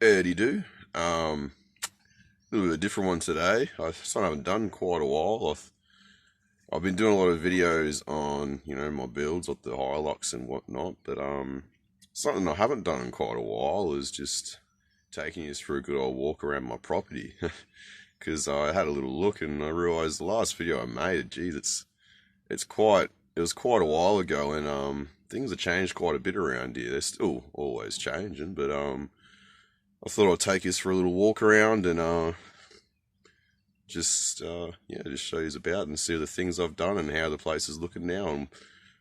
Eddie do. A little bit of a different one today. Something I haven't done in quite a while. I've been doing a lot of videos on, my builds, like the Hilux and whatnot, but something I haven't done in quite a while is just taking you through a good old walk around my property. Because I had a little look and I realised the last video I made, geez, it was quite a while ago, and things have changed quite a bit around here. They're still always changing, but I thought I'd take you for a little walk around and just show you about and see the things I've done and how the place is looking now and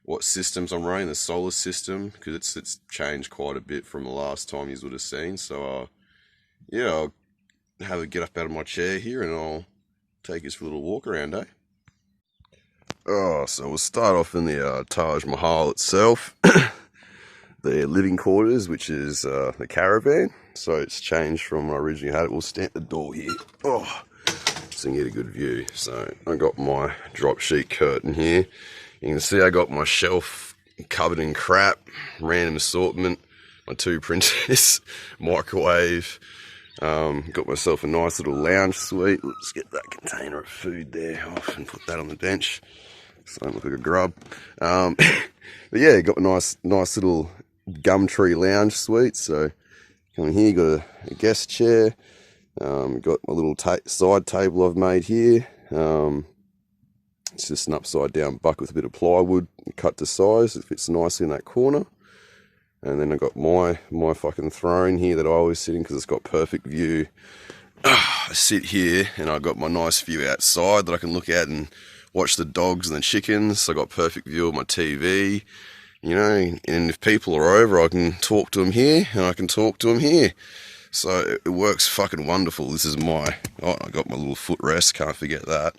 what systems I'm running, the solar system, because it's changed quite a bit from the last time you would have seen. So I'll have a get up out of my chair here and I'll take you for a little walk around, eh? Oh, so we'll start off in the Taj Mahal itself, the living quarters, which is the caravan. So it's changed from when I originally had it. We'll stamp the door here. Oh, so you can get a good view. So I got my drop sheet curtain here. You can see I got my shelf covered in crap, random assortment, my 2 printers, microwave. Got myself a nice little lounge suite. Let's get that container of food there off and put that on the bench so I don't look like a grub. But yeah, got a nice little Gumtree lounge suite. So come in here, got a guest chair. Got my little side table I've made here. It's just an upside down bucket with a bit of plywood cut to size. It fits nicely in that corner. And then I got my fucking throne here that I always sit in because it's got perfect view. I sit here and I got my nice view outside that I can look at and watch the dogs and the chickens. So I got perfect view of my TV, and if people are over, I can talk to them here and I can talk to them here. So it works fucking wonderful. This is I got my little footrest, can't forget that.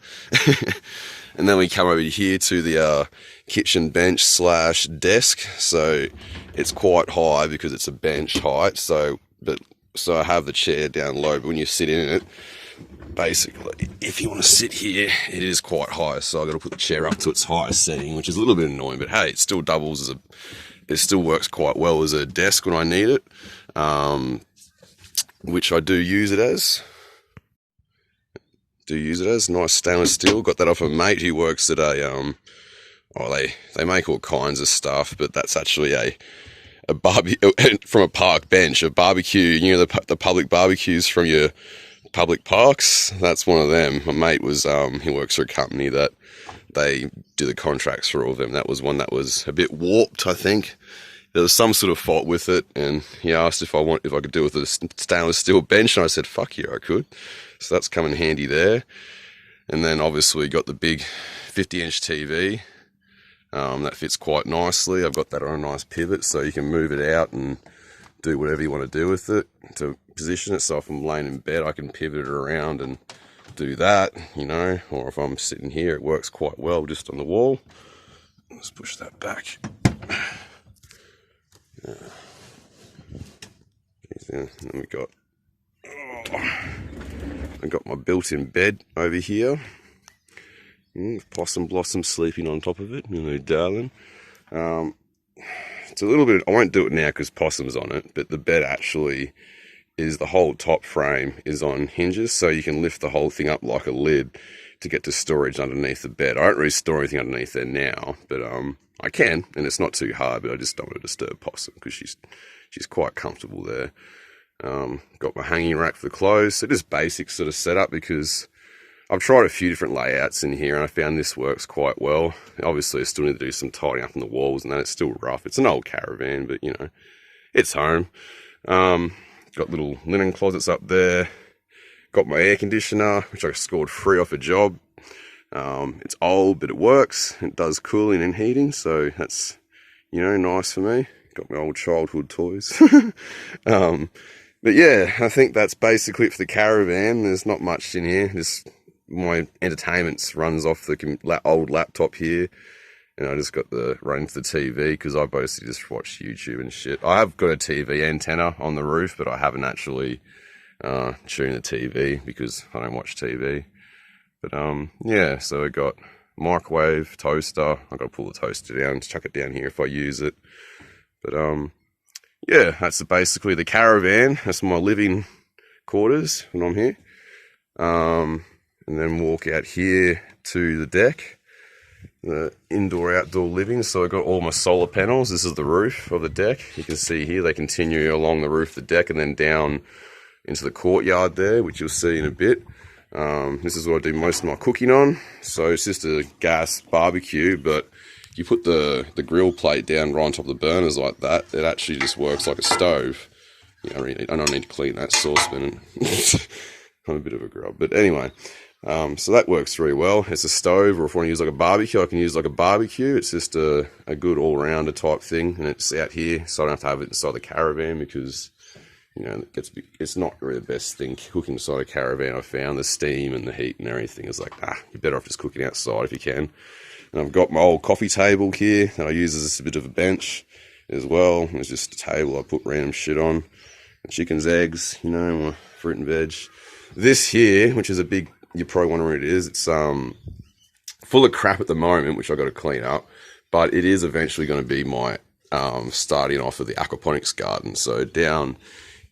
And then we come over here to the kitchen bench slash desk. So it's quite high because it's a bench height. So I have the chair down low, but when you sit in it, basically, if you want to sit here, it is quite high. So I've got to put the chair up to its highest setting, which is a little bit annoying, but hey, it still doubles it still works quite well as a desk when I need it. Which I do use it as. Nice stainless steel. Got that off a mate who works at a they make all kinds of stuff, but that's actually a barbecue from a park bench, a barbecue. The public barbecues from your public parks. That's one of them. My mate was he works for a company that they do the contracts for all of them. That was one that was a bit warped, I think. There was some sort of fault with it, and he asked if I could do it with a stainless steel bench, and I said, fuck yeah, I could. So that's come in handy there. And then obviously got the big 50-inch TV. That fits quite nicely. I've got that on a nice pivot, so you can move it out and do whatever you want to do with it to position it. So if I'm laying in bed, I can pivot it around and do that, or if I'm sitting here, it works quite well just on the wall. Let's push that back. Then I got my built-in bed over here. Possum Blossom sleeping on top of it, darling. It's a little bit, I won't do it now because Possum's on it, but the bed actually is, the whole top frame is on hinges, so you can lift the whole thing up like a lid to get to storage underneath the bed. I don't really store anything underneath there now, but I can, and it's not too hard, but I just don't want to disturb Possum because she's quite comfortable there. Got my hanging rack for the clothes. So just basic sort of setup because I've tried a few different layouts in here and I found this works quite well. Obviously I still need to do some tidying up on the walls and that. It's still rough. It's an old caravan, but it's home. Got little linen closets up there. Got my air conditioner, which I scored free off a job. It's old, but it works. It does cooling and heating, so that's, nice for me. Got my old childhood toys. But yeah, I think that's basically it for the caravan. There's not much in here. Just my entertainment runs off the old laptop here. And I just got running to the TV because I basically just watch YouTube and shit. I have got a TV antenna on the roof, but I haven't actually tuned the TV because I don't watch TV. But yeah, so I got microwave, toaster. I got to pull the toaster down, chuck it down here if I use it. But yeah, that's basically the caravan. That's my living quarters when I'm here. And then walk out here to the deck, the indoor-outdoor living. So I've got all my solar panels. This is the roof of the deck. You can see here they continue along the roof of the deck and then down into the courtyard there, which you'll see in a bit. This is what I do most of my cooking on. So it's just a gas barbecue, but you put the grill plate down right on top of the burners like that, it actually just works like a stove. You know, I don't need to clean that saucepan. I'm a bit of a grub, but anyway. So that works really well. It's a stove, or if I want to use like a barbecue, I can use like a barbecue. It's just a good all-rounder type thing, and it's out here, so I don't have to have it inside the caravan because, you know, it's not really the best thing cooking inside a caravan. I found the steam and the heat and everything is like, you're better off just cooking outside if you can. And I've got my old coffee table here that I use as a bit of a bench as well. It's just a table I put random shit on. Chicken's eggs, you know, my fruit and veg. This here, which is a big, you're probably wondering what it is. It's full of crap at the moment, which I've got to clean up. But it is eventually going to be my starting off of the aquaponics garden. So down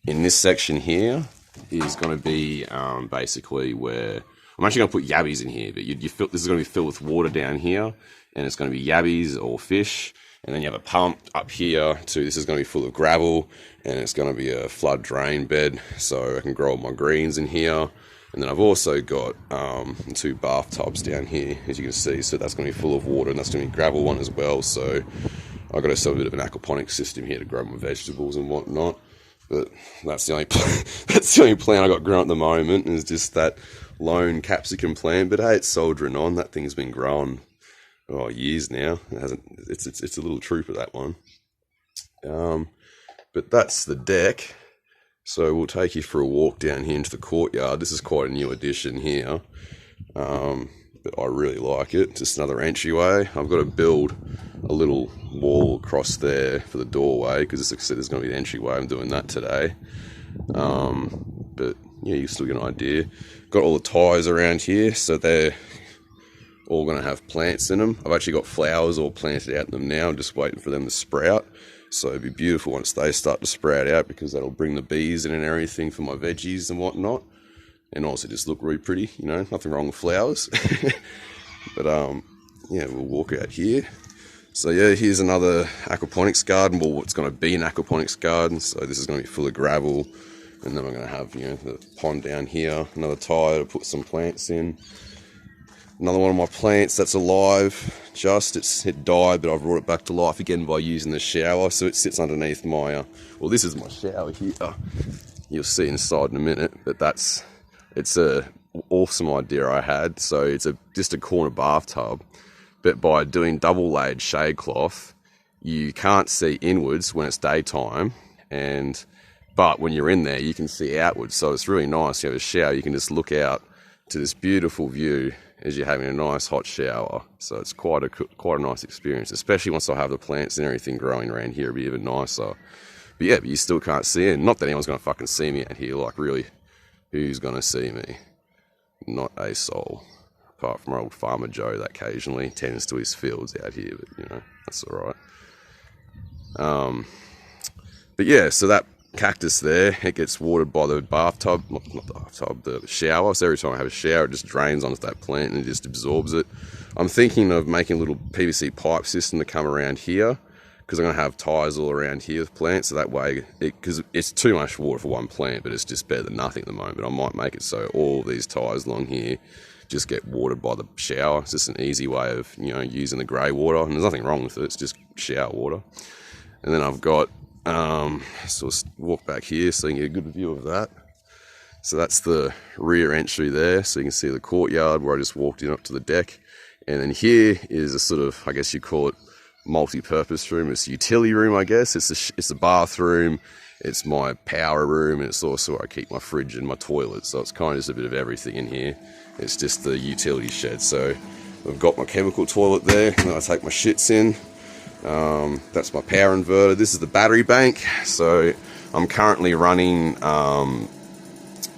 in this section here is going to be basically where I'm actually going to put yabbies in here. But this is going to be filled with water down here, and it's going to be yabbies or fish. And then you have a pump up here too. This is going to be full of gravel, and it's going to be a flood drain bed, so I can grow all my greens in here. And then I've also got 2 bathtubs down here, as you can see. So that's going to be full of water, and that's going to be a gravel one as well. So I've got to set a bit of an aquaponics system here to grow my vegetables and whatnot. But that's the only plant I got growing at the moment is just that lone capsicum plant. But hey, it's soldiering on. That thing's been growing years now. It hasn't. It's a little trooper, that one. But that's the deck. So we'll take you for a walk down here into the courtyard. This is quite a new addition here, but I really like it. Just another entryway. I've got to build a little wall across there for the doorway because, as I said, there's going to be an entryway. I'm doing that today. But yeah, you still get an idea. Got all the ties around here, so they're all going to have plants in them. I've actually got flowers all planted out in them now. I'm just waiting for them to sprout. So it'd be beautiful once they start to sprout out, because that'll bring the bees in and everything for my veggies and whatnot. And also just look really pretty, you know, nothing wrong with flowers. But yeah, we'll walk out here. So yeah, here's another aquaponics garden. Well, it's going to be an aquaponics garden. So this is going to be full of gravel. And then we're going to have, you know, the pond down here, another tire to put some plants in. Another one of my plants that's alive, it died, but I've brought it back to life again by using the shower. So it sits underneath my, well, this is my shower here. You'll see inside in a minute, but it's a awesome idea I had. So it's just a corner bathtub, but by doing double layered shade cloth, you can't see inwards when it's daytime, but when you're in there, you can see outwards. So it's really nice. You have a shower, you can just look out to this beautiful view as you're having a nice hot shower. So it's quite a nice experience, especially once I have the plants and everything growing around here. It'll be even nicer. But yeah, but you still can't see it. Not that anyone's going to fucking see me out here. Like, really, who's going to see me? Not a soul. Apart from our old Farmer Joe that occasionally tends to his fields out here. But, you know, that's all right. But yeah, so that cactus there, it gets watered by the bathtub, not the bathtub, the shower. So every time I have a shower, it just drains onto that plant and it just absorbs it. I'm thinking of making a little PVC pipe system to come around here, because I'm going to have ties all around here with plants, so that way, because it's too much water for one plant, but it's just better than nothing at the moment. But I might make it so all these ties along here just get watered by the shower. It's just an easy way of, you know, using the grey water, and there's nothing wrong with it. It's just shower water. And then I've got so let's walk back here so you can get a good view of that. So that's the rear entry there, so you can see the courtyard where I just walked in up to the deck. And then here is a sort of, I guess you call it, multi-purpose room. It's a utility room, I guess. It's a bathroom, it's my power room, and it's also where I keep my fridge and my toilet. So it's kind of just a bit of everything in here. It's just the utility shed. So I've got my chemical toilet there, and then I take my shits in. That's my power inverter. This is the battery bank. So I'm currently running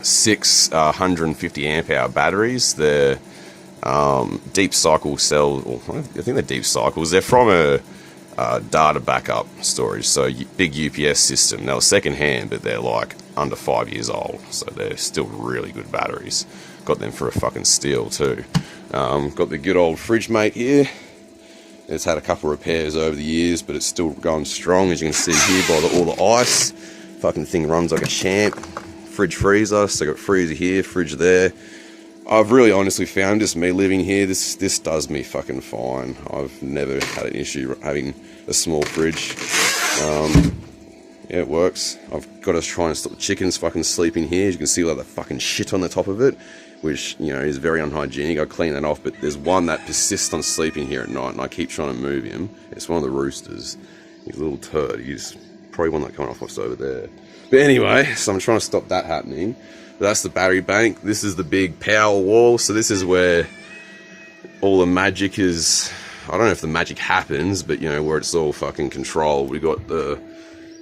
6 150 amp hour batteries. They're deep cycle cells. I think they're deep cycles. They're from data backup storage. So big UPS system. They were second hand, but they're like under 5 years old, so they're still really good batteries. Got them for a fucking steal too. Got the good old fridge mate here. It's had a couple of repairs over the years, but it's still going strong, as you can see here by all the ice. Fucking thing runs like a champ. Fridge freezer, so I got freezer here, fridge there. I've really honestly found, just me living here, this does me fucking fine. I've never had an issue having a small fridge. Yeah, it works. I've got to try and stop the chickens fucking sleeping here. As you can see, like the fucking shit on the top of it, which, you know, is very unhygienic. I clean that off, but there's one that persists on sleeping here at night, and I keep trying to move him. It's one of the roosters. He's a little turd. He's probably one that coming off what's over there. But anyway, so I'm trying to stop that happening. But that's the battery bank. This is the big power wall. So this is where all the magic is. I don't know if the magic happens, but you know, where it's all fucking controlled. We got the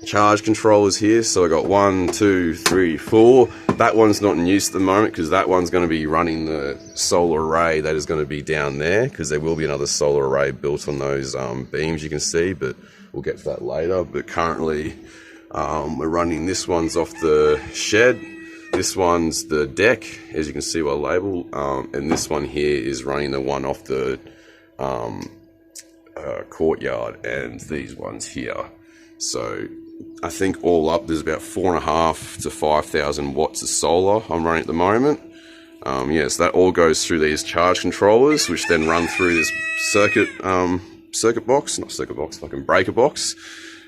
charge controllers here. So I got 1, 2, 3, 4. That one's not in use at the moment because that one's going to be running the solar array that is going to be down there, because there will be another solar array built on those beams you can see, but we'll get to that later. But currently we're running, this one's off the shed, this one's the deck, as you can see by the label, and this one here is running the one off the courtyard, and these ones here. So I think all up there's about 4.5 to 5,000 watts of solar I'm running at the moment. Yeah, so that all goes through these charge controllers, which then run through this circuit box, not circuit box, fucking breaker box.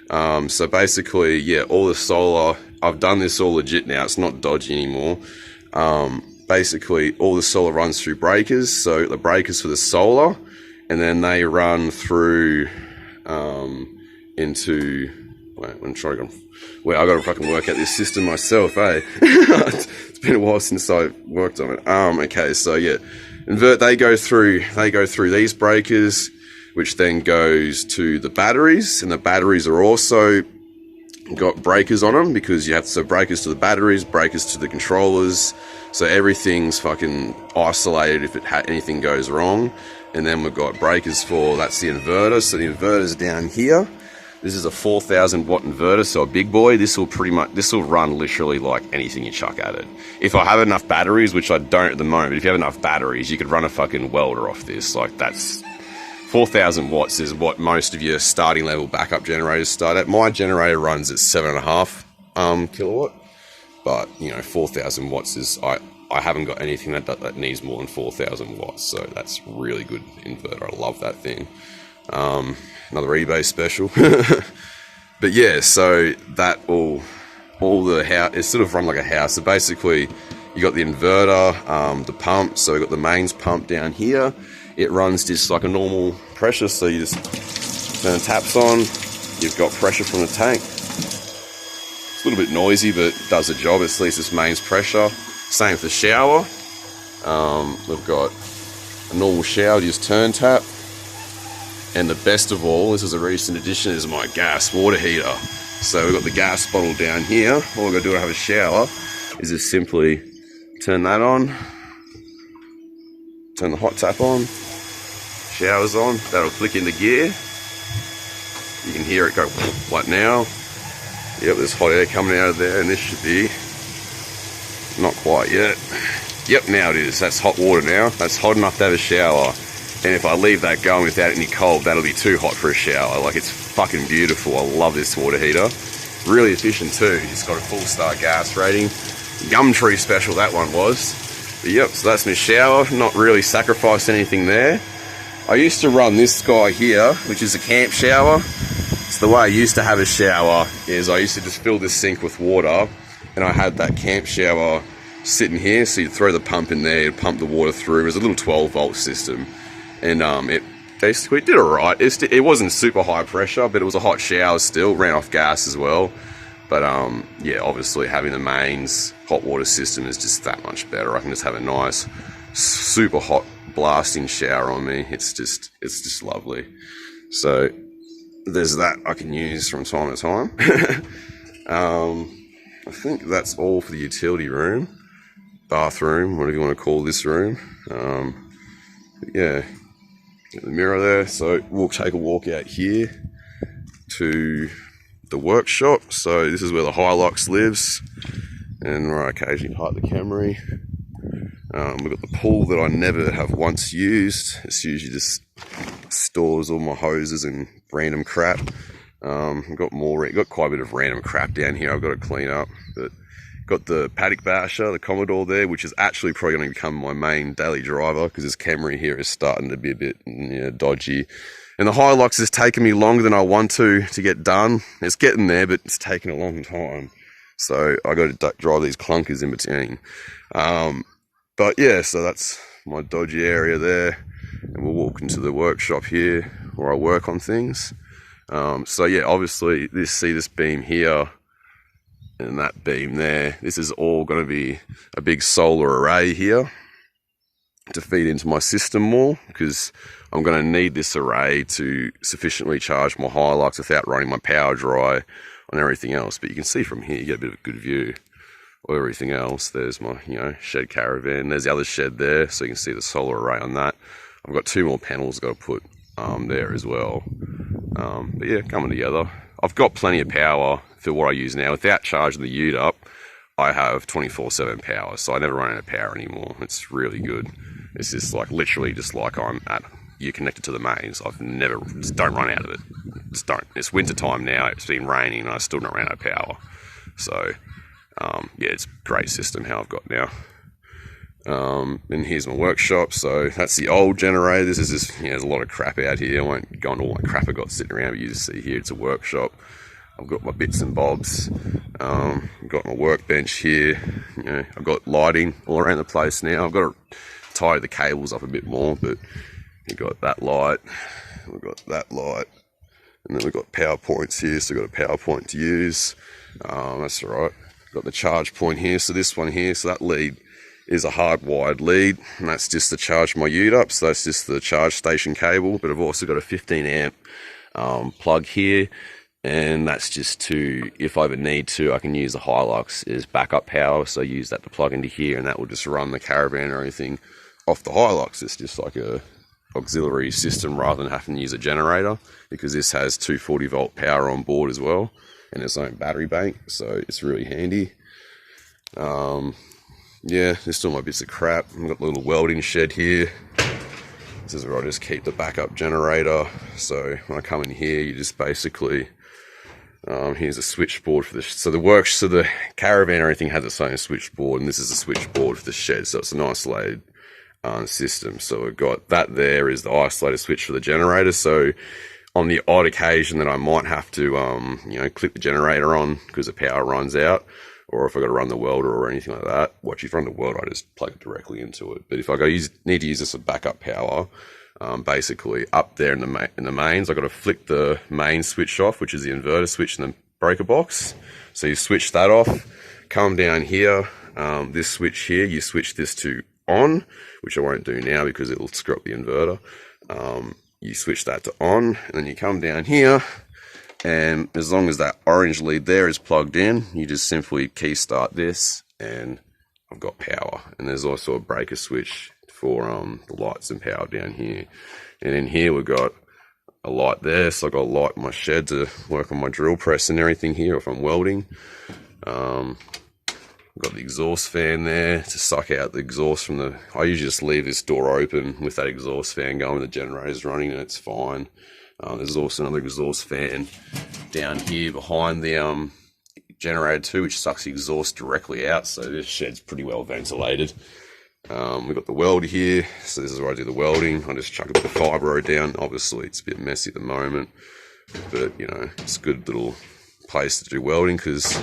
So basically, yeah, all the solar, I've done this all legit now, it's not dodgy anymore. Basically, all the solar runs through breakers, so the breakers for the solar, and then they run through into, wait, I'm trying to, well, I gotta fucking work out this system myself, eh? It's been a while since I worked on it. Okay, so yeah, they go through these breakers, which then goes to the batteries, and the batteries are also got breakers on them, because you have so breakers to the batteries, breakers to the controllers, so everything's fucking isolated if anything goes wrong. And then we've got breakers for, that's the inverter, so the inverter's down here. This is a 4,000 watt inverter, so a big boy. This will run literally like anything you chuck at it. If I have enough batteries, which I don't at the moment, but if you have enough batteries, you could run a fucking welder off this. Like, that's 4,000 watts is what most of your starting level backup generators start at. My generator runs at 7.5 kilowatt, but you know, 4,000 watts is, I haven't got anything that needs more than 4,000 watts, so that's really good inverter. I love that thing. Another eBay special. But yeah, so that all the house, it's sort of run like a house. So basically, you got the inverter, the pump. So we got the mains pump down here. It runs just like a normal pressure. So you just turn the taps on. You've got pressure from the tank. It's a little bit noisy, but it does the job. At least it's mains pressure. Same for the shower. We've got a normal shower, just turn tap. And the best of all, this is a recent addition, is my gas water heater. So we've got the gas bottle down here. All we've got to do to have a shower is just simply turn that on, turn the hot tap on, shower's on, that'll click into gear. You can hear it go like now. Yep, there's hot air coming out of there, and this should be, not quite yet. Yep, now it is. That's hot water now. That's hot enough to have a shower. And if I leave that going without any cold, that'll be too hot for a shower. Like, it's fucking beautiful. I love this water heater. Really efficient too. It's got a full star gas rating. Gumtree special, that one was. But yep, so that's my shower. Not really sacrificed anything there. I used to run this guy here, which is a camp shower. So the way I used to have a shower is I used to just fill this sink with water, and I had that camp shower sitting here. So you'd throw the pump in there, you'd pump the water through. It was a little 12-volt system. And it basically did alright. It wasn't super high pressure, but it was a hot shower still. Ran off gas as well. But yeah, obviously having the mains hot water system is just that much better. I can just have a nice, super hot blasting shower on me. It's just lovely. So there's that I can use from time to time. I think that's all for the utility room, bathroom, whatever you want to call this room. Yeah. Get the mirror there, so we'll take a walk out here. to the workshop. So this is where the Hilux lives, and where I occasionally park the Camry. We've got the pool that I never have once used. It's usually just stores all my hoses and random crap. I've got quite a bit of random crap down here I've got to clean up. But got the paddock basher, the Commodore there, which is actually probably going to become my main daily driver, because this Camry here is starting to be a bit dodgy. And the Hilux has taken me longer than I want to get done. It's getting there, but it's taking a long time. So I got to drive these clunkers in between. But yeah, so that's my dodgy area there. And we'll walk into the workshop here where I work on things. So yeah, obviously this beam here and that beam there, this is all going to be a big solar array here to feed into my system more, because I'm going to need this array to sufficiently charge my Hilux without running my power dry on everything else. But you can see from here, you get a bit of a good view of everything else. There's my, shed caravan. There's the other shed there, so you can see the solar array on that. I've got 2 more panels I've got to put there as well. But yeah, coming together. I've got plenty of power for what I use now. Without charging the ute up, I have 24/7 power, so I never run out of power anymore. It's really good. It's just literally like you're connected to the mains. I've never, just don't run out of it. Just don't. It's winter time now. It's been raining and I still don't run out of power. So yeah, it's a great system how I've got now. And here's my workshop. So that's the old generator. This is just, there's a lot of crap out here. I won't go into all my crap I got sitting around, but you just see here, it's a workshop. I've got my bits and bobs. I've got my workbench here. I've got lighting all around the place now. I've got to tie the cables up a bit more, but you've got that light. We've got that light. And then we've got power points here, so we've got a power point to use. That's all right. Got the charge point here, so this one here, so that lead is a hardwired lead, and that's just to charge my ute up, so that's just the charge station cable. But I've also got a 15 amp plug here, and that's just to, if I ever need to, I can use the Hilux as backup power, so I use that to plug into here, and that will just run the caravan or anything off the Hilux. It's just like a auxiliary system rather than having to use a generator, because this has 240 volt power on board as well, and its own battery bank, so it's really handy. Yeah, there's still my bits of crap. I've got the little welding shed here. This is where I just keep the backup generator. So when I come in here, you just basically, here's a switchboard for the, so the caravan or everything has its own switchboard, and this is a switchboard for the shed, so it's an isolated system. So we've got that there is the isolated switch for the generator. So on the odd occasion that I might have to, click the generator on because the power runs out, or if I've got to run the welder or anything like that. Well, if you run the welder, I just plug it directly into it. But if I need to use this as backup power, basically up there in the mains, I've got to flick the main switch off, which is the inverter switch in the breaker box. So you switch that off, come down here, this switch here, you switch this to on, which I won't do now because it'll screw up the inverter. You switch that to on, and then you come down here, and as long as that orange lead there is plugged in, you just simply key start this, and I've got power. And there's also a breaker switch for the lights and power down here. And in here we've got a light there, so I've got a light in my shed to work on my drill press and everything here if I'm welding. I've got the exhaust fan there to suck out the exhaust from the, I usually just leave this door open with that exhaust fan going, the generator's running and it's fine. There's also another exhaust fan down here behind the generator too, which sucks the exhaust directly out, so this shed's pretty well ventilated. We've got the welder here, so this is where I do the welding. I just chuck a bit of fibro down. Obviously it's a bit messy at the moment, but it's a good little place to do welding because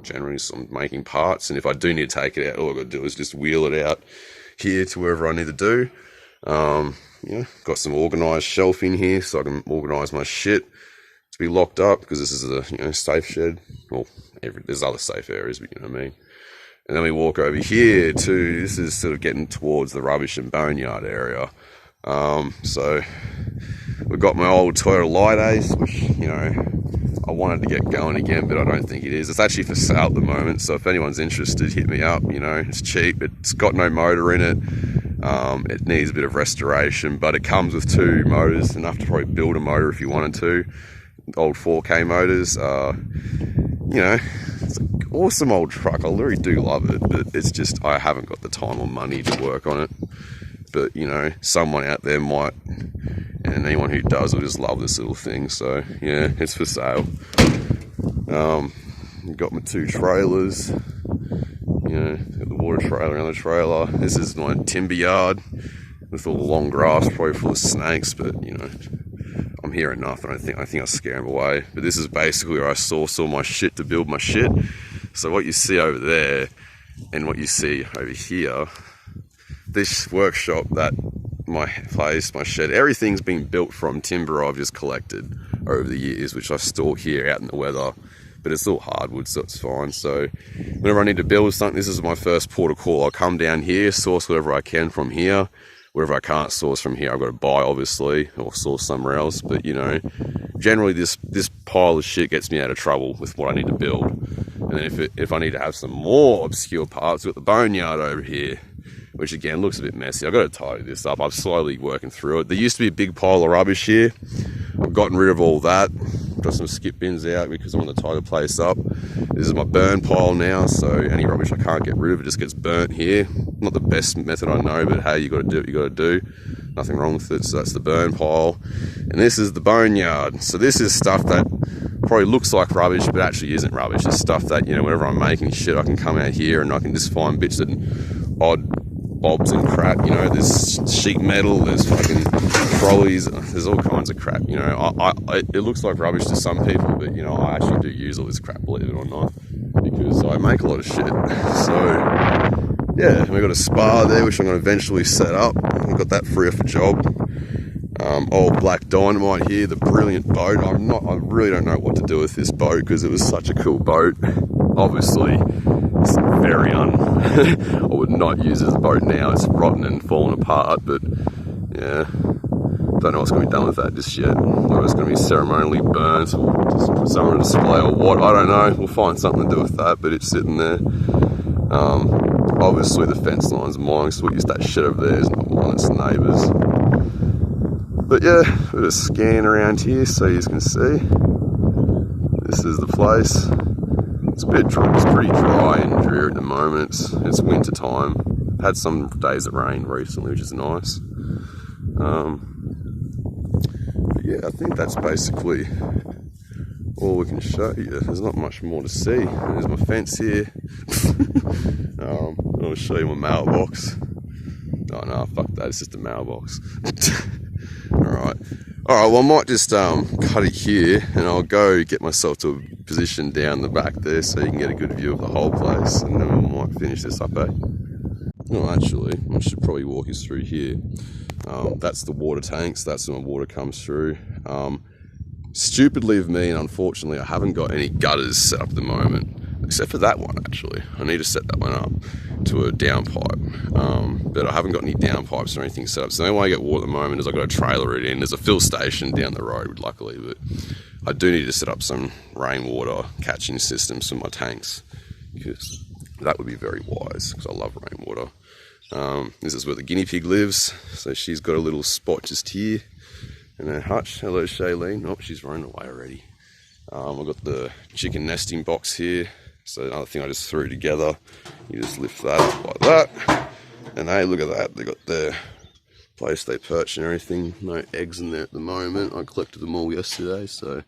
generally I'm making parts, and if I do need to take it out, all I've got to do is just wheel it out here to wherever I need to do. Got some organised shelving here so I can organise my shit to be locked up, because this is a safe shed. Well, there's other safe areas, but you know what I mean. And then we walk over here to, this is sort of getting towards the rubbish and boneyard area. So we've got my old Toyota Light Ace, which, I wanted to get going again, but I don't think it is. It's actually for sale at the moment, so if anyone's interested, hit me up. It's cheap. It's got no motor in it. It needs a bit of restoration, but it comes with 2 motors, enough to probably build a motor if you wanted to. old 4K motors. You know, it's an awesome old truck. I really do love it, but it's just I haven't got the time or money to work on it. But you know, someone out there might, and anyone who does will just love this little thing. So yeah, it's for sale. Got my 2 trailers. You know, got the water trailer and the trailer. This is my timber yard with all the long grass, probably full of snakes. But you know, I'm hearing nothing. I think I'll scare them away. But this is basically where I source all my shit to build my shit. So what you see over there and what you see over here, this workshop, that my place, my shed, everything's been built from timber I've just collected over the years, which I store here out in the weather. But it's all hardwood, so it's fine. So whenever I need to build something, this is my first port of call. I'll come down here, source whatever I can from here. Wherever I can't source from here, I've got to buy, obviously, or source somewhere else. But you know, generally this pile of shit gets me out of trouble with what I need to build. And then if I need to have some more obscure parts, we've got the boneyard over here, which again looks a bit messy. I've got to tidy this up. I'm slowly working through it. There used to be a big pile of rubbish here. I've gotten rid of all that. Got some skip bins out because I want to tie the place up. This is my burn pile now, so any rubbish I can't get rid of, it just gets burnt here. Not the best method, I know, but hey, you got to do what you got to do. Nothing wrong with it. So that's the burn pile, and this is the boneyard. So this is stuff that probably looks like rubbish, but actually isn't rubbish. It's stuff that, you know, whenever I'm making shit, I can come out here and I can just find bits and odd bobs and crap. You know, there's sheet metal, there's fucking trolleys, there's all kinds of crap. You know, it looks like rubbish to some people, but you know, I actually do use all this crap, believe it or not, because I make a lot of shit. So yeah, we've got a spa there, which I'm going to eventually set up. I've got that free off a job. Old Black Dynamite here, the brilliant boat. I really don't know what to do with this boat because it was such a cool boat. Obviously, it's very I would not use it as a boat now. It's rotten and falling apart, but yeah, don't know what's going to be done with that just yet. Whether it's going to be ceremonially burnt or just put somewhere on display or what, I don't know. We'll find something to do with that, but it's sitting there. Obviously the fence line's mine, so we'll use that shit over there. It's not mine, it's the neighbours. But yeah, we'll just scan around here so you can see. This is the place. It's a bit dry, it's pretty dry and dreary at the moment. It's winter time. Had some days that rained recently, which is nice. But yeah, I think that's basically all we can show you. There's not much more to see. There's my fence here. I'll show you my mailbox. Oh no, fuck that, it's just a mailbox. Alright, well I might just cut it here and I'll go get myself to a position down the back there so you can get a good view of the whole place, and then we might finish this up, eh? No, actually, I should probably walk you through here. That's the water tanks, that's where my water comes through. Stupidly of me, and unfortunately I haven't got any gutters set up at the moment, except for that one actually. I need to set that one up to a downpipe, but I haven't got any downpipes or anything set up. So the only way I get water at the moment is I've got to trailer it in. There's a fill station down the road, luckily, but I do need to set up some rainwater catching systems for my tanks, because that would be very wise, because I love rainwater. This is where the guinea pig lives, so she's got a little spot just here in her hutch. Hello Shailene. Oh, she's run away already. I've got the chicken nesting box here. So another thing I just threw together. You just lift that up like that. And hey, look at that. They got their place they perch and everything. No eggs in there at the moment. I collected them all yesterday, so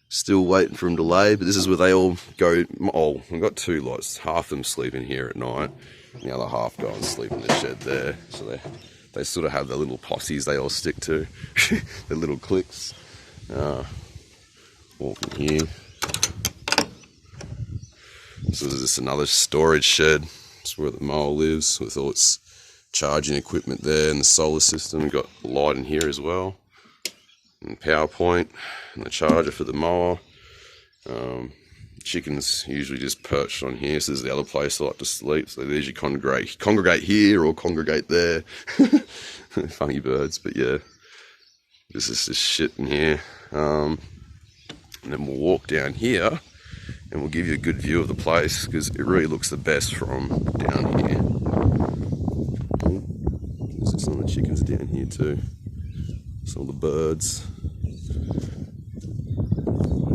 still waiting for them to lay. But this is where they all go. Oh, I've got 2 lots. Half of them sleep in here at night. The other half go and sleep in the shed there. So they sort of have their little posses they all stick to. Their little cliques. Walking here. So there's just another storage shed. That's where the mower lives, with all its charging equipment there and the solar system. We've got light in here as well, and power point, and the charger for the mower. Chickens usually just perched on here, so this is the other place I like to sleep. So they usually congregate here or congregate there. Funny birds, but yeah, this is just shit in here. And then we'll walk down here and we'll give you a good view of the place, because it really looks the best from down here. Some of the chickens are down here too. Some of the birds.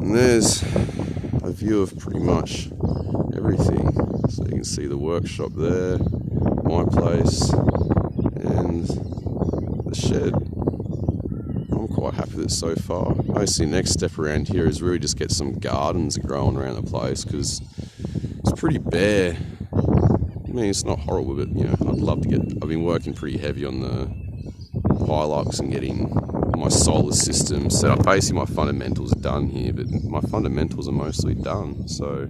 And there's a view of pretty much everything. So you can see the workshop there, my place, and the shed. I'm quite happy with it so far. Mostly next step around here is really just get some gardens growing around the place, because it's pretty bare. I mean, it's not horrible, but you know, I'd love to get. I've been working pretty heavy on the Hilux and getting my solar system set up. Basically, my fundamentals are done here, but my fundamentals are mostly done. So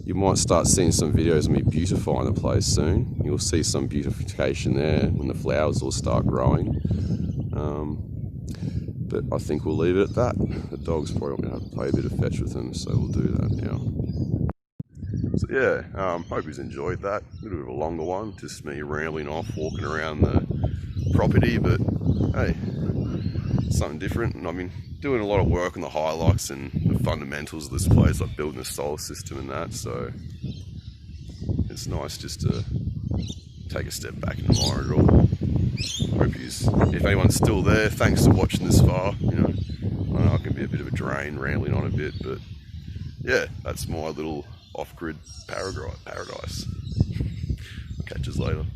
you might start seeing some videos of me beautifying the place soon. You'll see some beautification there when the flowers all start growing. But I think we'll leave it at that. The dog's probably going to have to play a bit of fetch with them, so we'll do that now. So yeah, hope you've enjoyed that. A little bit of a longer one, just me rambling off, walking around the property, but hey, something different. And I've been doing a lot of work on the Hilux and the fundamentals of this place, like building a solar system and that, so it's nice just to take a step back and admire it all. Hope if anyone's still there, thanks for watching this far. You know, I know I can be a bit of a drain rambling on a bit, but yeah, that's my little off-grid paradise. I'll catch you later.